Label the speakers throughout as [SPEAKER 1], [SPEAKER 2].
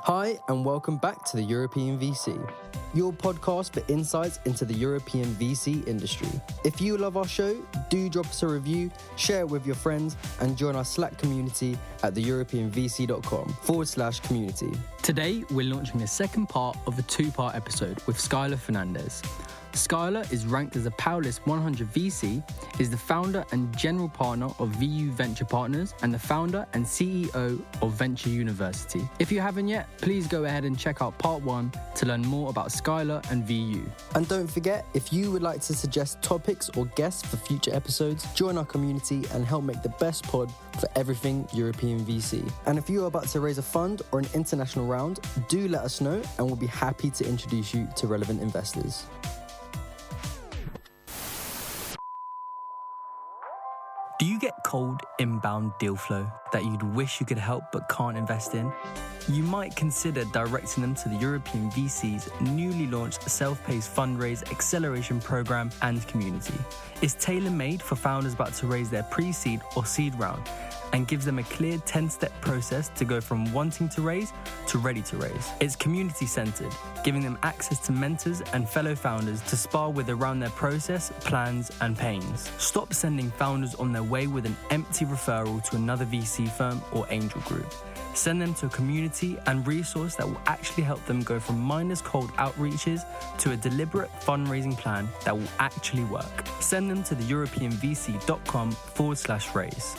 [SPEAKER 1] Hi, and welcome back to the European VC, your podcast for insights into the European VC industry. If you love our show, do drop us a review, share it with your friends, and join our Slack community at theeuropeanvc.com/community. Today, we're launching the second part of a two-part episode with Skyler Fernandes. Skyler is ranked as a Powerlist 100 VC, is the founder and general partner of VU Venture Partners, and the founder and CEO of Venture University. If you haven't yet, please go ahead and check out part 1 to learn more about Skyler and VU. And don't forget, if you would like to suggest topics or guests for future episodes, join our community and help make the best pod for everything European VC. And if you are about to raise a fund or an international round, do let us know and we'll be happy to introduce you to relevant investors. Do you get cold inbound deal flow that you'd wish you could help but can't invest in? You might consider directing them to the European VC's newly launched self-paced fundraise acceleration program and community. It's tailor-made for founders about to raise their pre-seed or seed round and gives them a clear 10-step process to go from wanting to raise to ready to raise. It's community-centered, giving them access to mentors and fellow founders to spar with around their process, plans, and pains. Stop sending founders on their way with an empty referral to another VC firm or angel group. Send them to a community and resource that will actually help them go from mindless cold outreaches to a deliberate fundraising plan that will actually work. Send them to theeuropeanvc.com/raise.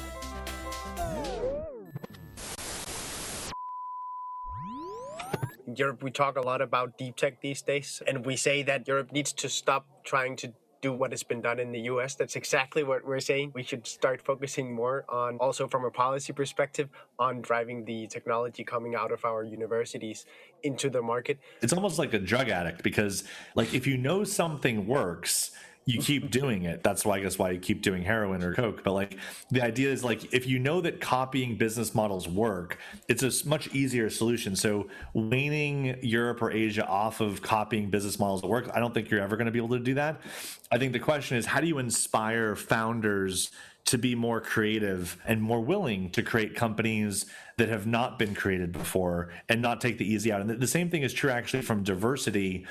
[SPEAKER 2] In Europe, we talk a lot about deep tech these days, and we say that Europe needs to stop trying to do what has been done in the US. That's exactly what we're saying. We should start focusing more on, also from a policy perspective, on driving the technology coming out of our universities into the market.
[SPEAKER 3] It's almost like a drug addict because, like, if you know something works, you keep doing it. That's why, I guess, why you keep doing heroin or coke. But like, the idea is, like, if you know that copying business models work, it's a much easier solution. So weaning Europe or Asia off of copying business models that work, I don't think you're ever going to be able to do that. I think the question is, how do you inspire founders to be more creative and more willing to create companies that have not been created before and not take the easy out? And the same thing is true actually from diversity.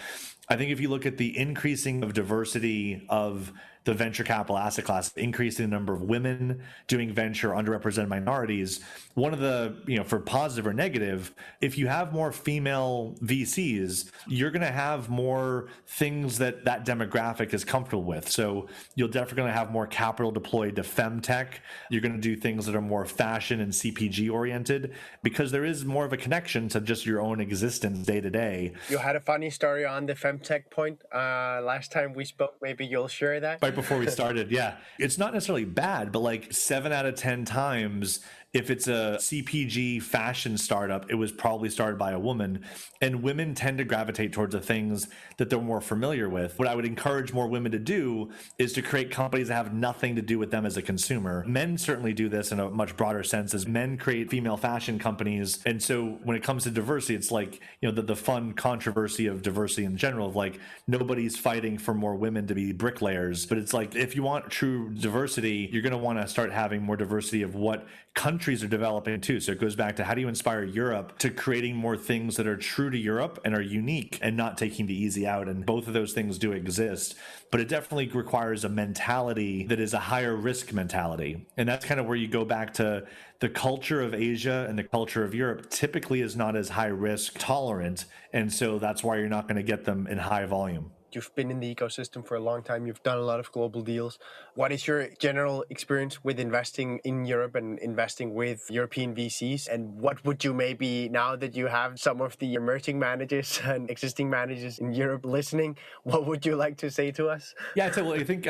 [SPEAKER 3] I think if you look at the increasing of diversity of the venture capital asset class, increasing the number of women doing venture, underrepresented minorities, one of the, for positive or negative, if you have more female VCs, you're going to have more things that demographic is comfortable with. So you're definitely going to have more capital deployed to Femtech. You're going to do things that are more fashion and CPG oriented because there is more of a connection to just your own existence day to day.
[SPEAKER 2] You had a funny story on the Femtech point last time we spoke. Maybe you'll share that.
[SPEAKER 3] Right before we started, yeah. It's not necessarily bad, but like 7 out of 10 times, if it's a CPG fashion startup, it was probably started by a woman, and women tend to gravitate towards the things that they're more familiar with. What I would encourage more women to do is to create companies that have nothing to do with them as a consumer. Men certainly do this in a much broader sense, as men create female fashion companies. And so when it comes to diversity, it's like, the fun controversy of diversity in general, of like, nobody's fighting for more women to be bricklayers. But it's like, if you want true diversity, you're going to want to start having more diversity of what countries are developing too. So it goes back to, how do you inspire Europe to creating more things that are true to Europe and are unique and not taking the easy out? And both of those things do exist, but it definitely requires a mentality that is a higher risk mentality. And that's kind of where you go back to the culture of Asia, and the culture of Europe typically is not as high risk tolerant. And so that's why you're not going to get them in high volume.
[SPEAKER 2] You've been in the ecosystem for a long time. You've done a lot of global deals. What is your general experience with investing in Europe and investing with European VCs? And what would you, maybe now that you have some of the emerging managers and existing managers in Europe listening, what would you like to say to us?
[SPEAKER 3] Yeah, I think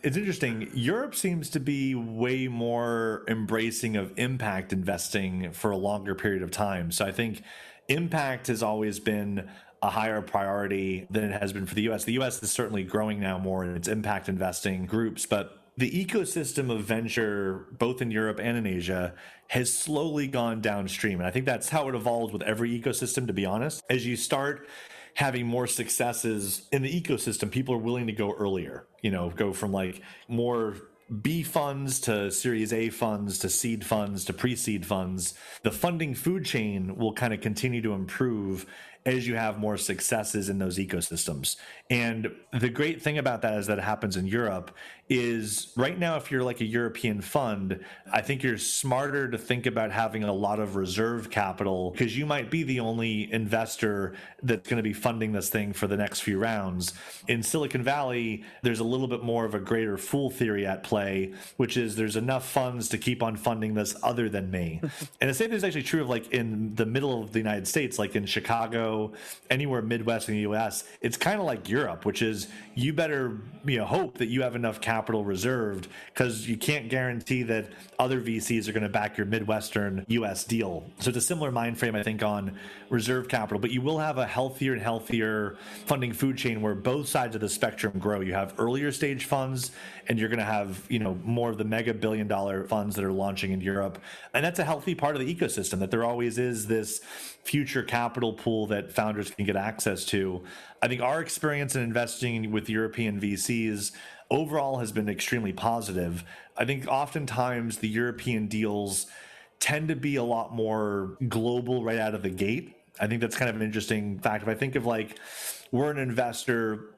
[SPEAKER 3] it's interesting. Europe seems to be way more embracing of impact investing for a longer period of time. So I think impact has always been a higher priority than it has been for the US. The US is certainly growing now more in its impact investing groups, but the ecosystem of venture, both in Europe and in Asia, has slowly gone downstream. And I think that's how it evolves with every ecosystem, to be honest. As you start having more successes in the ecosystem, people are willing to go earlier, go from like more B funds to Series A funds to seed funds to pre-seed funds, the funding food chain will kind of continue to improve as you have more successes in those ecosystems. And the great thing about that is that it happens in Europe is right now, if you're like a European fund, I think you're smarter to think about having a lot of reserve capital because you might be the only investor that's going to be funding this thing for the next few rounds. In Silicon Valley, there's a little bit more of a greater fool theory at play, which is there's enough funds to keep on funding this other than me. And the same thing is actually true of like in the middle of the United States, like in Chicago, anywhere Midwest in the US, it's kind of like Europe, which is you better hope that you have enough capital reserved because you can't guarantee that other VCs are going to back your Midwestern US deal. So it's a similar mind frame, I think, on reserve capital, but you will have a healthier and healthier funding food chain where both sides of the spectrum grow. You have earlier stage funds and you're going to have, more of the mega billion-dollar funds that are launching in Europe. And that's a healthy part of the ecosystem, that there always is this future capital pool that founders can get access to. I think our experience in investing with European VCs overall has been extremely positive. I think oftentimes the European deals tend to be a lot more global right out of the gate. I think that's kind of an interesting fact. If I think of like, we're an investor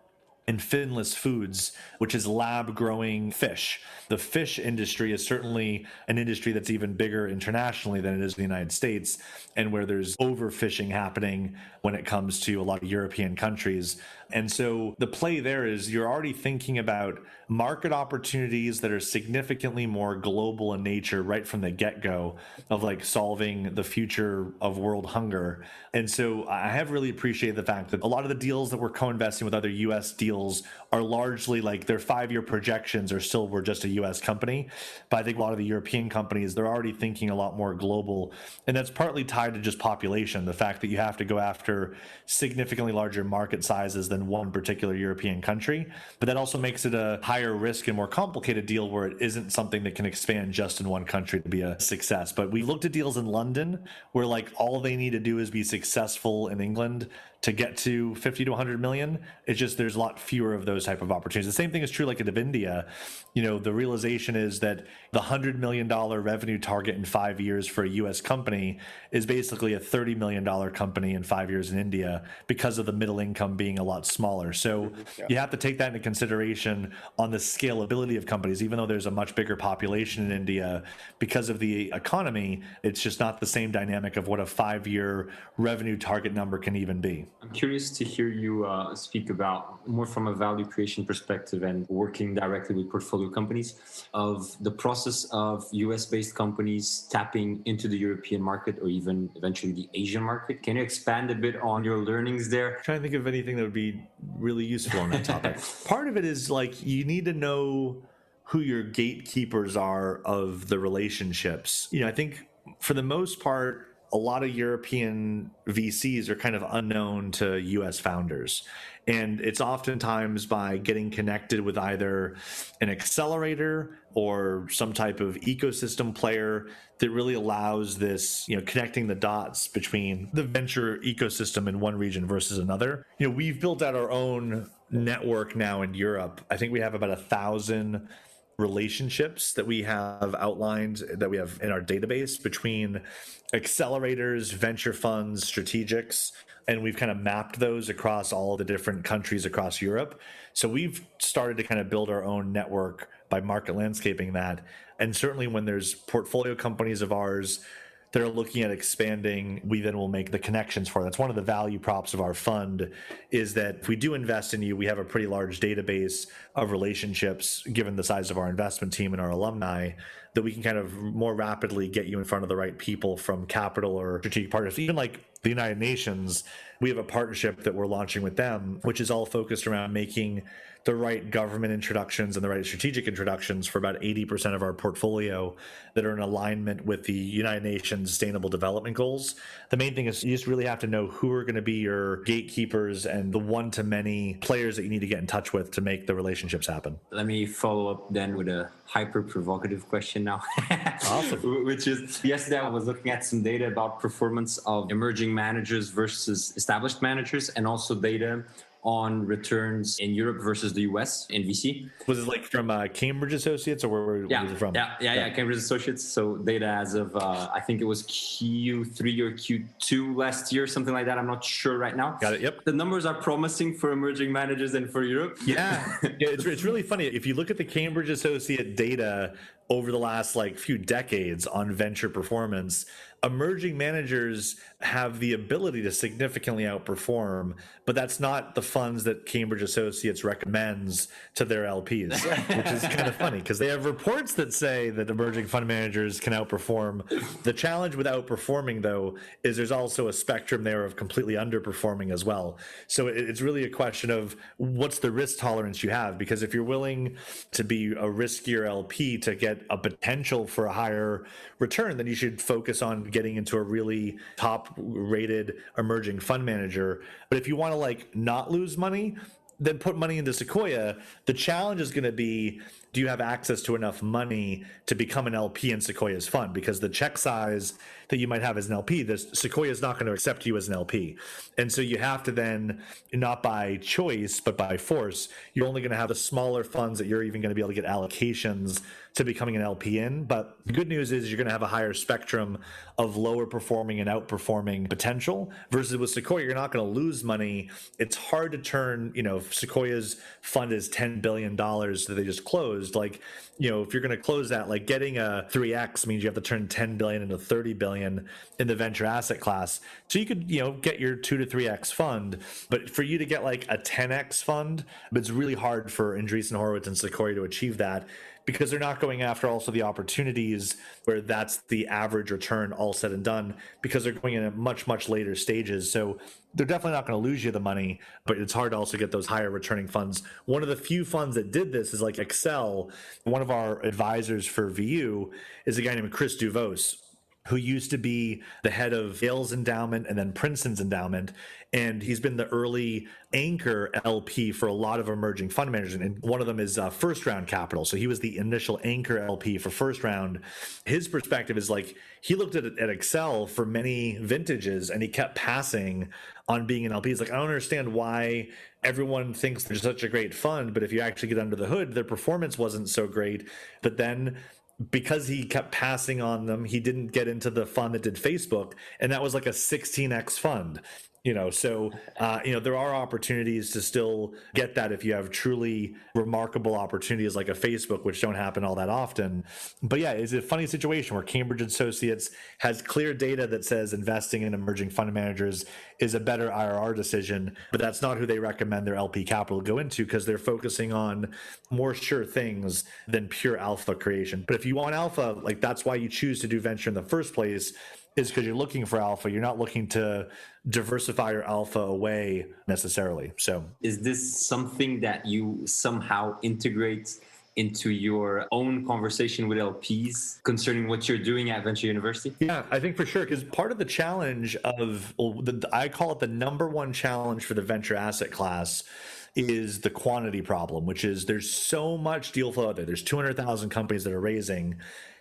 [SPEAKER 3] in Finless Foods, which is lab growing fish. The fish industry is certainly an industry that's even bigger internationally than it is in the United States, and where there's overfishing happening when it comes to a lot of European countries. And so the play there is you're already thinking about market opportunities that are significantly more global in nature right from the get-go of like solving the future of world hunger. And so I have really appreciated the fact that a lot of the deals that we're co-investing with other US deals are largely like their 5-year projections are still, we're just a US company. But I think a lot of the European companies, they're already thinking a lot more global. And that's partly tied to just population, the fact that you have to go after significantly larger market sizes than one particular European country. But that also makes it a higher risk and more complicated deal where it isn't something that can expand just in one country to be a success. But we looked at deals in London where like all they need to do is be successful in England to get to 50 to 100 million. It's just there's a lot fewer of those type of opportunities. The same thing is true like in India. The realization is that the $100 million revenue target in 5 years for a US company is basically a $30 million company in 5 years in India because of the middle income being a lot smaller. So you have to take that into consideration on the scalability of companies. Even though there's a much bigger population in India, because of the economy, it's just not the same dynamic of what a 5-year revenue target number can even be.
[SPEAKER 4] I'm curious to hear you speak about more from a value creation perspective and working directly with portfolio companies of the process of US-based companies tapping into the European market or even eventually the Asian market. Can you expand a bit on your learnings there?
[SPEAKER 3] I'm trying to think of anything that would be really useful on that topic. Part of it is like you need to know who your gatekeepers are of the relationships. I think for the most part, a lot of European VCs are kind of unknown to US founders. And it's oftentimes by getting connected with either an accelerator or some type of ecosystem player that really allows this, connecting the dots between the venture ecosystem in one region versus another. We've built out our own network now in Europe. I think we have about 1,000 relationships that we have outlined, that we have in our database between accelerators, venture funds, strategics, and we've kind of mapped those across all the different countries across Europe. So we've started to kind of build our own network by market landscaping that. And certainly when there's portfolio companies of ours that are looking at expanding, we then will make the connections for. That's one of the value props of our fund, is that if we do invest in you, we have a pretty large database of relationships, given the size of our investment team and our alumni, that we can kind of more rapidly get you in front of the right people from capital or strategic partners. Even like the United Nations, we have a partnership that we're launching with them, which is all focused around making the right government introductions and the right strategic introductions for about 80% of our portfolio that are in alignment with the United Nations Sustainable Development Goals. The main thing is you just really have to know who are going to be your gatekeepers and the one-to-many players that you need to get in touch with to make the relationships happen.
[SPEAKER 4] Let me follow up then with a hyper-provocative question now.
[SPEAKER 3] Awesome.
[SPEAKER 4] Which is, yesterday I was looking at some data about performance of emerging managers versus established managers, and also data on returns in Europe versus the US in VC.
[SPEAKER 3] Was it like from Cambridge Associates, or where was it from?
[SPEAKER 4] Yeah, Cambridge Associates. So data as of, I think it was Q3 or Q2 last year, something like that. I'm not sure right now.
[SPEAKER 3] Got it, yep.
[SPEAKER 4] The numbers are promising for emerging managers and for Europe.
[SPEAKER 3] Yeah, it's really funny. If you look at the Cambridge Associate data over the last few decades on venture performance, emerging managers have the ability to significantly outperform, but that's not the funds that Cambridge Associates recommends to their LPs, which is kind of funny because they have reports that say that emerging fund managers can outperform. The challenge with outperforming, though, is there's also a spectrum there of completely underperforming as well. So it's really a question of what's the risk tolerance you have, because if you're willing to be a riskier LP to get a potential for a higher return, then you should focus on getting into a really top rated emerging fund manager. But if you want to not lose money, then put money into Sequoia. The challenge is going to be, do you have access to enough money to become an LP in Sequoia's fund? Because the check size that you might have as an LP, Sequoia is not going to accept you as an LP. And so you have to then, not by choice, but by force, you're only going to have the smaller funds that you're even going to be able to get allocations to becoming an LP in. But the good news is you're going to have a higher spectrum of lower performing and outperforming potential, versus with Sequoia, you're not going to lose money. It's hard to turn, Sequoia's fund is $10 billion that they just closed. If you're going to close that, getting a 3x means you have to turn 10 billion into 30 billion in the venture asset class. So you could, get your 2 to 3x fund, but for you to get a 10x fund, it's really hard for Andreessen Horowitz and Sequoia to achieve that, because they're not going after also the opportunities where that's the average return all said and done, because they're going in at much, much later stages. So they're definitely not going to lose you the money, but it's hard to also get those higher returning funds. One of the few funds that did this is Excel. One of our advisors for VU is a guy named Chris Duvos, who used to be the head of Yale's endowment and then Princeton's endowment. And he's been the early anchor LP for a lot of emerging fund managers. And one of them is First Round Capital. So he was the initial anchor LP for First Round. His perspective is he looked at Excel for many vintages and he kept passing on being an LP. He's I don't understand why everyone thinks they're such a great fund, but if you actually get under the hood, their performance wasn't so great. But then, because he kept passing on them, he didn't get into the fund that did Facebook, and that was a 16x fund. So there are opportunities to still get that if you have truly remarkable opportunities like a Facebook, which don't happen all that often. But yeah, it's a funny situation where Cambridge Associates has clear data that says investing in emerging fund managers is a better IRR decision, but that's not who they recommend their LP capital go into, because they're focusing on more sure things than pure alpha creation. But if you want alpha, that's why you choose to do venture in the first place, is because you're looking for alpha. You're not looking to diversify your alpha away necessarily. So
[SPEAKER 4] is this something that you somehow integrate into your own conversation with LPs concerning what you're doing at Venture University?
[SPEAKER 3] Yeah, I think for sure, because part of the challenge of, I call it the number one challenge for the venture asset class, is the quantity problem, which is there's so much deal flow out there. There's 200,000 companies that are raising.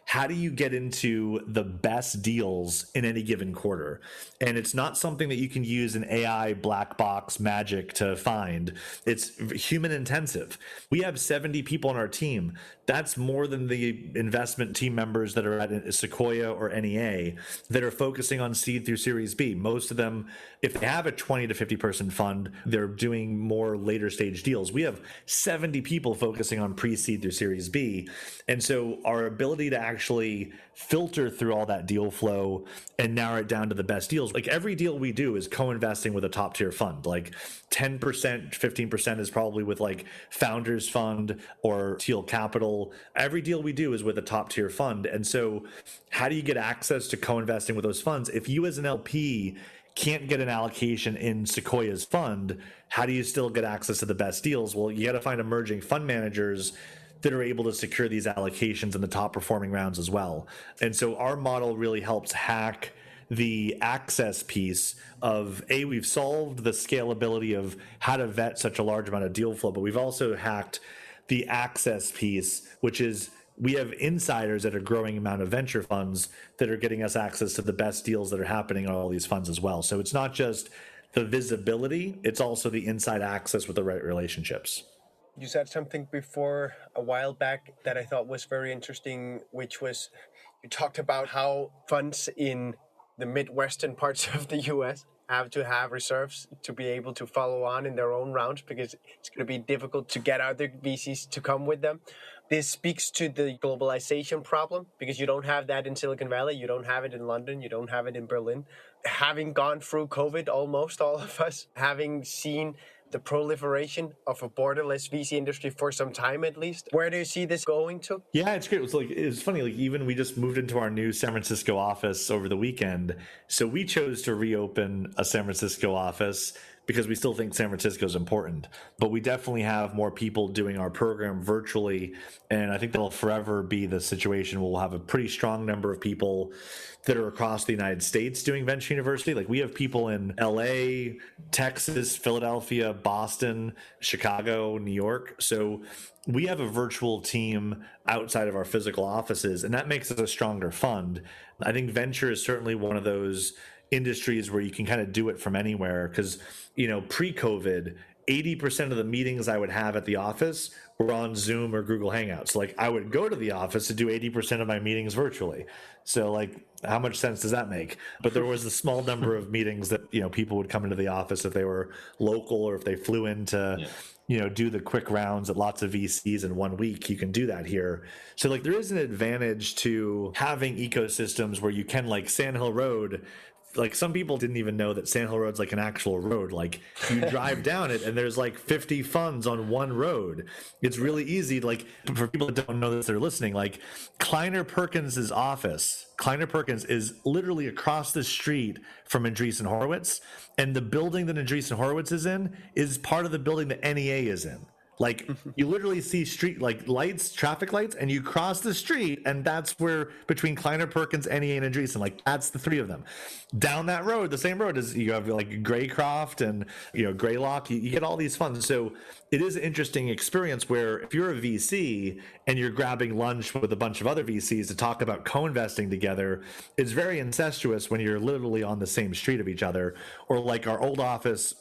[SPEAKER 3] How do you get into the best deals in any given quarter? And it's not something that you can use an AI black box magic to find. It's human intensive. We have 70 people on our team. That's more than the investment team members that are at Sequoia or NEA that are focusing on seed through Series B. Most of them, if they have a 20 to 50 person fund, they're doing more later stage deals. We have 70 people focusing on pre-seed through Series B. And so our ability to actually filter through all that deal flow and narrow it down to the best deals. Every deal we do is co-investing with a top tier fund. 10%, 15% is probably with Founders Fund or Teal Capital. Every deal we do is with a top tier fund. And so how do you get access to co-investing with those funds? If you as an LP can't get an allocation in Sequoia's fund, how do you still get access to the best deals? Well, you got to find emerging fund managers that are able to secure these allocations in the top performing rounds as well. And so our model really helps hack the access piece of, we've solved the scalability of how to vet such a large amount of deal flow, but we've also hacked the access piece, which is we have insiders at a growing amount of venture funds that are getting us access to the best deals that are happening on all these funds as well. So it's not just the visibility, it's also the inside access with the right relationships.
[SPEAKER 2] You said something before a while back that I thought was very interesting, which was you talked about how funds in the Midwestern parts of the US have to have reserves to be able to follow on in their own rounds because it's going to be difficult to get other VCs to come with them. This speaks to the globalization problem because you don't have that in Silicon Valley, you don't have it in London, you don't have it in Berlin. Having gone through COVID, almost all of us, having seen the proliferation of a borderless VC industry for some time at least. Where do you see this going to?
[SPEAKER 3] Yeah, it's great. It's funny, like even we just moved into our new San Francisco office over the weekend. So we chose to reopen a San Francisco office because we still think San Francisco is important. But we definitely have more people doing our program virtually. And I think that'll forever be the situation. We'll have a pretty strong number of people that are across the United States doing Venture University. Like we have people in LA, Texas, Philadelphia, Boston, Chicago, New York. So we have a virtual team outside of our physical offices, and that makes us a stronger fund. I think venture is certainly one of those industries where you can kind of do it from anywhere because, pre-COVID, 80% of the meetings I would have at the office were on Zoom or Google Hangouts. Like I would go to the office to do 80% of my meetings virtually. So like, how much sense does that make? But there was a small number of meetings that, people would come into the office if they were local or if they flew in to, do the quick rounds at lots of VCs in 1 week. You can do that here. So like there is an advantage to having ecosystems where you can, like Sand Hill Road, like some people didn't even know that Sand Hill Road's like an actual road. Like you drive down it and there's like 50 funds on one road. It's really easy. Like for people that don't know this, they're listening, like Kleiner Perkins's office, Kleiner Perkins is literally across the street from Andreessen Horowitz. And the building that Andreessen Horowitz is in is part of the building that NEA is in. Like you literally see street like lights, traffic lights, and you cross the street, and that's where between Kleiner Perkins, NEA, and Andreessen, like that's the three of them. Down that road, the same road as you have like Greycroft and Greylock, you get all these funds. So it is an interesting experience where if you're a VC and you're grabbing lunch with a bunch of other VCs to talk about co-investing together, it's very incestuous when you're literally on the same street of each other. Or like our old office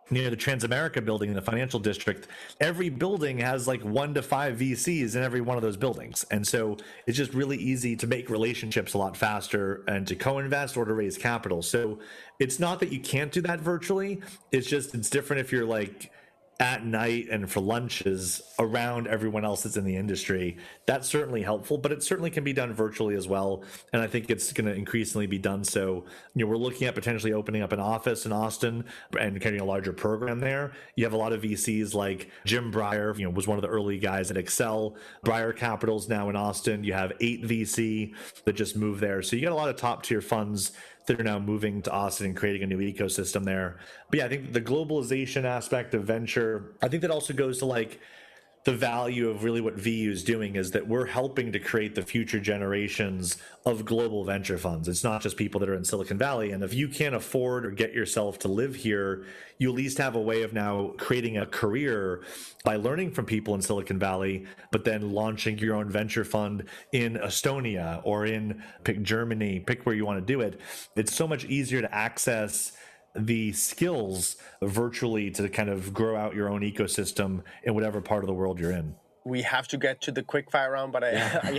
[SPEAKER 3] near the Transamerica building in the financial district, every building has like 1 to 5 VCs in every one of those buildings. And so it's just really easy to make relationships a lot faster and to co-invest or to raise capital. So it's not that you can't do that virtually. It's just, it's different if you're like at night and for lunches around everyone else that's in the industry. That's certainly helpful, but it certainly can be done virtually as well. And I think it's going to increasingly be done. So, we're looking at potentially opening up an office in Austin and carrying a larger program there. You have a lot of VCs like Jim Breyer, was one of the early guys at Excel. Breyer Capital's now in Austin. You have 8VC that just moved there. So you got a lot of top tier funds that are now moving to Austin and creating a new ecosystem there. But yeah, I think the globalization aspect of venture, I think that also goes to like the value of really what VU is doing is that we're helping to create the future generations of global venture funds. It's not just people that are in Silicon Valley. And if you can't afford or get yourself to live here, you at least have a way of now creating a career by learning from people in Silicon Valley, but then launching your own venture fund in Estonia or in pick Germany, pick where you want to do it. It's so much easier to access the skills virtually to kind of grow out your own ecosystem in whatever part of the world you're in.
[SPEAKER 2] We have to get to the quick fire round, but I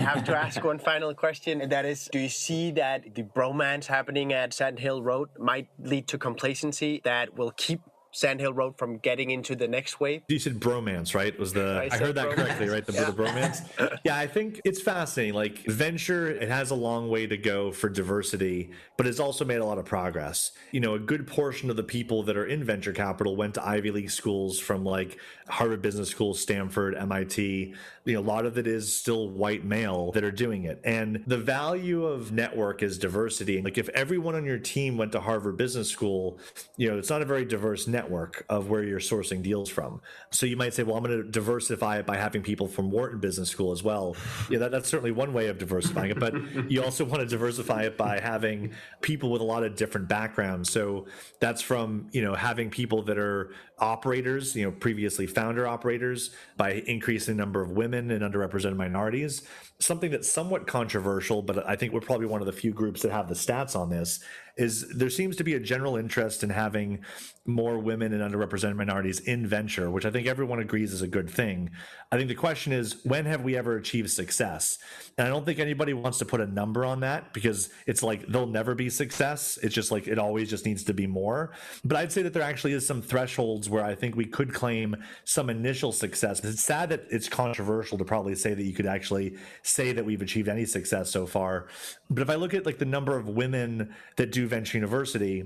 [SPEAKER 2] have to ask one final question. And that is, do you see that the bromance happening at Sand Hill Road might lead to complacency that will keep Sand Hill Road from getting into the next wave?
[SPEAKER 3] You said bromance, right? I heard that correctly, right? The bromance. Yeah, I think it's fascinating. Like venture, it has a long way to go for diversity, but it's also made a lot of progress. A good portion of the people that are in venture capital went to Ivy League schools from like Harvard Business School, Stanford, MIT. A lot of it is still white male that are doing it. And the value of network is diversity. Like if everyone on your team went to Harvard Business School, it's not a very diverse network of where you're sourcing deals from. So you might say, well, I'm going to diversify it by having people from Wharton Business School as well. Yeah, that's certainly one way of diversifying it, but you also want to diversify it by having people with a lot of different backgrounds. So that's from, having people that are operators, previously founder operators, by increasing the number of women and underrepresented minorities. Something that's somewhat controversial, but I think we're probably one of the few groups that have the stats on this, is there seems to be a general interest in having more women and underrepresented minorities in venture, which I think everyone agrees is a good thing. I think the question is, when have we ever achieved success? And I don't think anybody wants to put a number on that, because it's like there'll never be success. It's just like it always just needs to be more. But I'd say that there actually is some thresholds where I think we could claim some initial success. It's sad that it's controversial to probably say that you could actually say that we've achieved any success so far. But if I look at like the number of women that do venture university,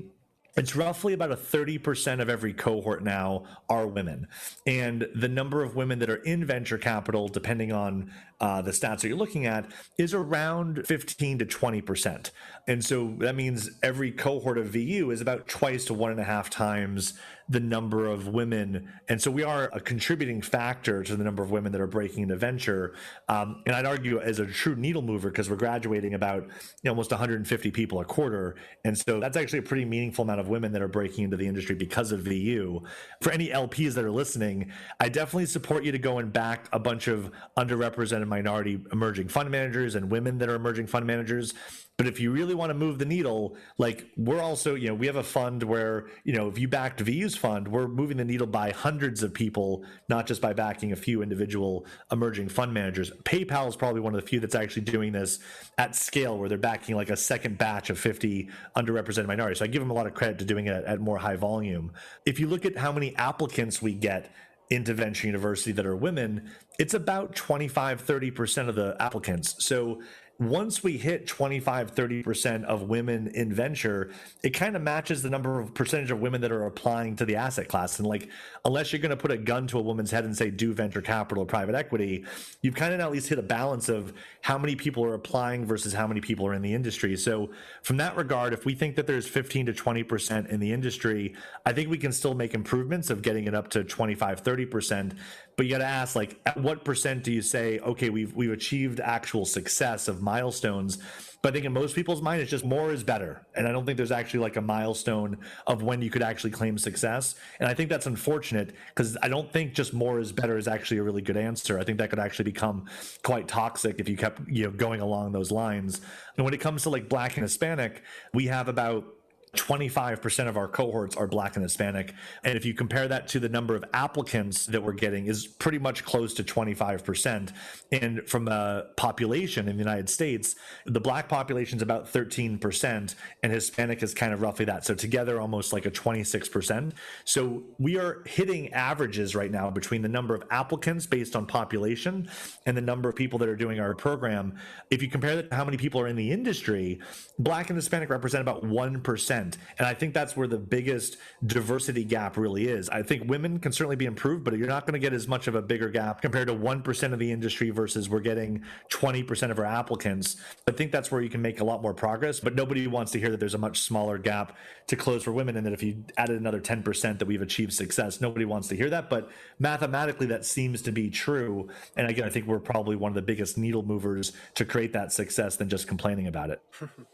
[SPEAKER 3] it's roughly about a 30% of every cohort now are women. And the number of women that are in venture capital, depending on the stats that you're looking at, is around 15 to 20%. And so that means every cohort of VU is about twice to 1.5 times the number of women. And so we are a contributing factor to the number of women that are breaking into venture. And I'd argue as a true needle mover, because we're graduating about almost 150 people a quarter. And so that's actually a pretty meaningful amount of women that are breaking into the industry because of VU. For any LPs that are listening, I definitely support you to go and back a bunch of underrepresented minority emerging fund managers and women that are emerging fund managers. But if you really want to move the needle, like we're also, we have a fund where, if you backed VU's fund, we're moving the needle by hundreds of people, not just by backing a few individual emerging fund managers. PayPal is probably one of the few that's actually doing this at scale, where they're backing like a second batch of 50 underrepresented minorities. So I give them a lot of credit to doing it at more high volume. If you look at how many applicants we get into venture university that are women, it's about 25-30% of the applicants. So once we hit 25-30% of women in venture, it kind of matches the number of percentage of women that are applying to the asset class. And like, unless you're going to put a gun to a woman's head and say, do venture capital or private equity, you've kind of at least hit a balance of how many people are applying versus how many people are in the industry. So from that regard, if we think that there's 15 to 20% in the industry, I think we can still make improvements of getting it up to 25-30%. But you got to ask, like, at what percent do you say, okay, we've achieved actual success of milestones? But I think in most people's mind, it's just more is better. And I don't think there's actually like a milestone of when you could actually claim success. And I think that's unfortunate, because I don't think just more is better is actually a really good answer. I think that could actually become quite toxic if you kept going along those lines. And when it comes to like Black and Hispanic, we have about 25% of our cohorts are Black and Hispanic. And if you compare that to the number of applicants that we're getting, is pretty much close to 25%. And from a population in the United States, the Black population is about 13%, and Hispanic is kind of roughly that. So together, almost like a 26%. So we are hitting averages right now between the number of applicants based on population and the number of people that are doing our program. If you compare that to how many people are in the industry, Black and Hispanic represent about 1%. And I think that's where the biggest diversity gap really is. I think women can certainly be improved, but you're not going to get as much of a bigger gap compared to 1% of the industry versus we're getting 20% of our applicants. I think that's where you can make a lot more progress, but nobody wants to hear that there's a much smaller gap to close for women, and that if you added another 10% that we've achieved success. Nobody wants to hear that, but mathematically that seems to be true. And again, I think we're probably one of the biggest needle movers to create that success than just complaining about it.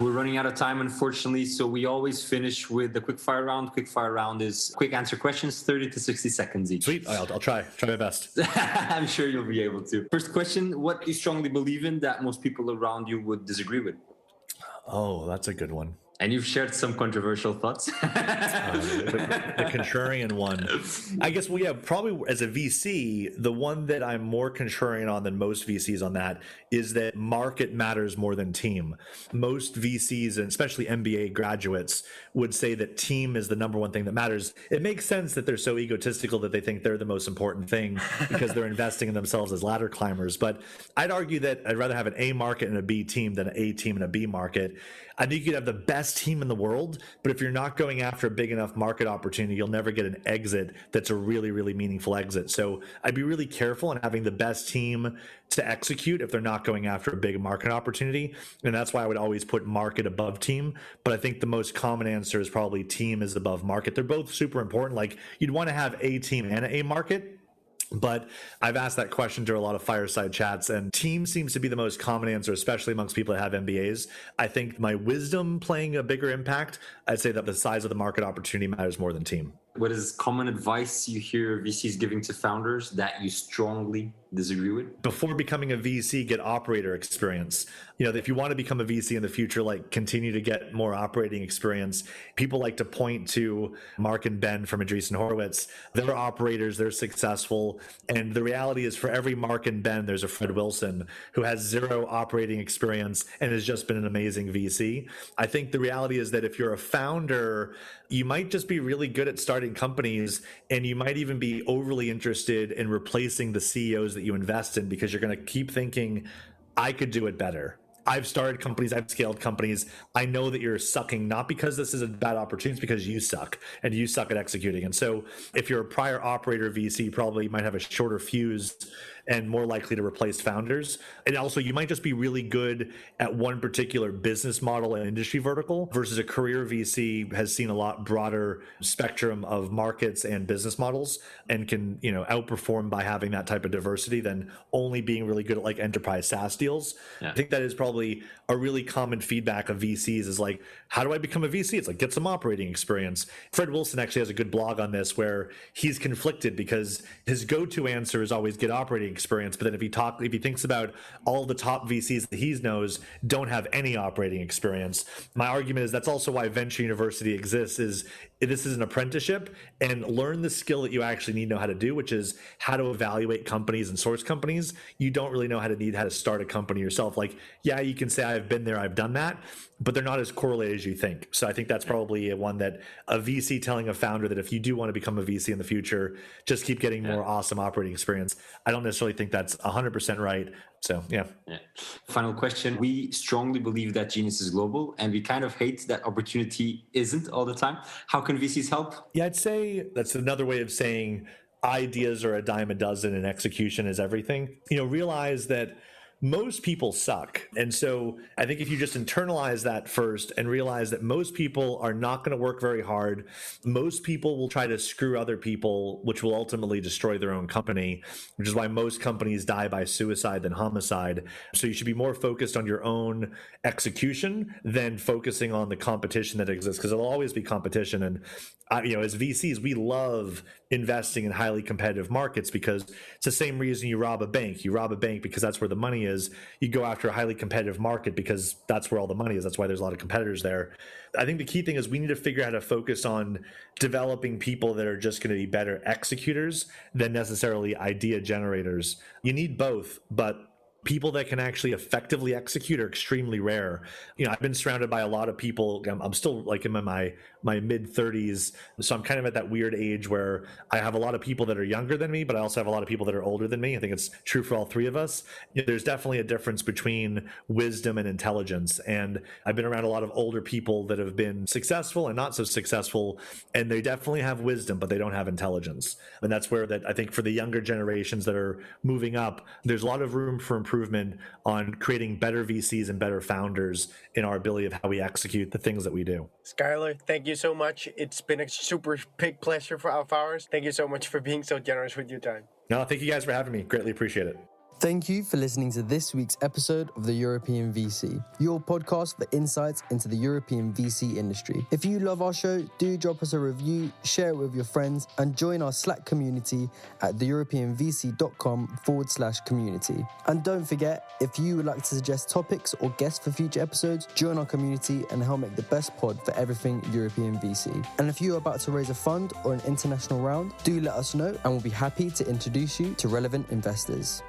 [SPEAKER 4] We're running out of time, unfortunately, so we always finish with the quickfire round. Quickfire round is quick answer questions, 30 to 60 seconds each.
[SPEAKER 3] Sweet. I'll try my best.
[SPEAKER 4] I'm sure you'll be able to. First question, what do you strongly believe in that most people around you would disagree with?
[SPEAKER 3] Oh, that's a good one.
[SPEAKER 4] And you've shared some controversial thoughts.
[SPEAKER 3] The contrarian one. I guess, well, yeah, probably as a VC, the one that I'm more contrarian on than most VCs on that is that market matters more than team. Most VCs, and especially MBA graduates, would say that team is the number one thing that matters. It makes sense that they're so egotistical that they think they're the most important thing because they're investing in themselves as ladder climbers. But I'd argue that I'd rather have an A market and a B team than an A team and a B market. I think you could have the best team in the world, but if you're not going after a big enough market opportunity, you'll never get an exit that's a really, really meaningful exit. So I'd be really careful in having the best team to execute if they're not going after a big market opportunity. And that's why I would always put market above team. But I think the most common answer is probably team is above market. They're both super important. Like, you'd want to have a team and a market. But I've asked that question during a lot of fireside chats, and team seems to be the most common answer, especially amongst people that have MBAs. I think my wisdom playing a bigger impact, I'd say that the size of the market opportunity matters more than team.
[SPEAKER 4] What is common advice you hear VCs giving to founders that you strongly disagree with?
[SPEAKER 3] Before becoming a VC, get operator experience. If you want to become a VC in the future, continue to get more operating experience. People like to point to Mark and Ben from Andreessen Horowitz. They're operators, they're successful. And the reality is, for every Mark and Ben, there's a Fred Wilson who has zero operating experience and has just been an amazing VC. I think the reality is that if you're a founder, you might just be really good at starting companies, and you might even be overly interested in replacing the CEOs that you invest in, because you're going to keep thinking, I could do it better. I've started companies, I've scaled companies. I know that you're sucking, not because this is a bad opportunity, it's because you suck, and you suck at executing. And so if you're a prior operator VC, you probably might have a shorter fuse and more likely to replace founders. And also, you might just be really good at one particular business model and industry vertical, versus a career VC has seen a lot broader spectrum of markets and business models, and can, outperform by having that type of diversity than only being really good at enterprise SaaS deals. Yeah. I think that is probably a really common feedback of VCs is how do I become a VC? It's get some operating experience. Fred Wilson actually has a good blog on this where he's conflicted, because his go-to answer is always get operating experience, but then if he thinks about all the top VCs that he knows don't have any operating experience. My argument is that's also why Venture University exists, is this is an apprenticeship, and learn the skill that you actually need to know how to do, which is how to evaluate companies and source companies. You don't really know how to start a company yourself. Yeah, you can say I've been there, I've done that, but they're not as correlated as you think. So I think that's probably one that a VC telling a founder that if you do want to become a VC in the future, just keep getting more awesome operating experience. I don't necessarily think that's 100% right. So, yeah.
[SPEAKER 4] Final question. We strongly believe that genius is global, and we kind of hate that opportunity isn't all the time. How can VCs help?
[SPEAKER 3] Yeah, I'd say that's another way of saying ideas are a dime a dozen and execution is everything. Realize that most people suck. And so I think if you just internalize that first and realize that most people are not going to work very hard, most people will try to screw other people, which will ultimately destroy their own company, which is why most companies die by suicide than homicide. So you should be more focused on your own execution than focusing on the competition that exists, because there'll always be competition. And as VCs, we love investing in highly competitive markets, because it's the same reason you rob a bank. You rob a bank because that's where the money is. You go after a highly competitive market because that's where all the money is. That's why there's a lot of competitors there. I think the key thing is we need to figure out how to focus on developing people that are just going to be better executors than necessarily idea generators. You need both, but people that can actually effectively execute are extremely rare. I've been surrounded by a lot of people. I'm still in my mid 30s, so I'm kind of at that weird age where I have a lot of people that are younger than me, but I also have a lot of people that are older than me. I think it's true for all three of us. There's definitely a difference between wisdom and intelligence, and I've been around a lot of older people that have been successful and not so successful, and they definitely have wisdom, but they don't have intelligence. And that's where I think for the younger generations that are moving up, there's a lot of room for improvement on creating better VCs and better founders in our ability of how we execute the things that we do.
[SPEAKER 2] Skyler, thank you so much. It's been a super big pleasure for our ours. Thank you so much for being so generous with your time.
[SPEAKER 3] No, thank you guys for having me. Greatly appreciate it.
[SPEAKER 1] Thank you for listening to this week's episode of the European VC, your podcast for insights into the European VC industry. If you love our show, do drop us a review, share it with your friends, and join our Slack community at theeuropeanvc.com/community. And don't forget, if you would like to suggest topics or guests for future episodes, join our community and help make the best pod for everything European VC. And if you are about to raise a fund or an international round, do let us know and we'll be happy to introduce you to relevant investors.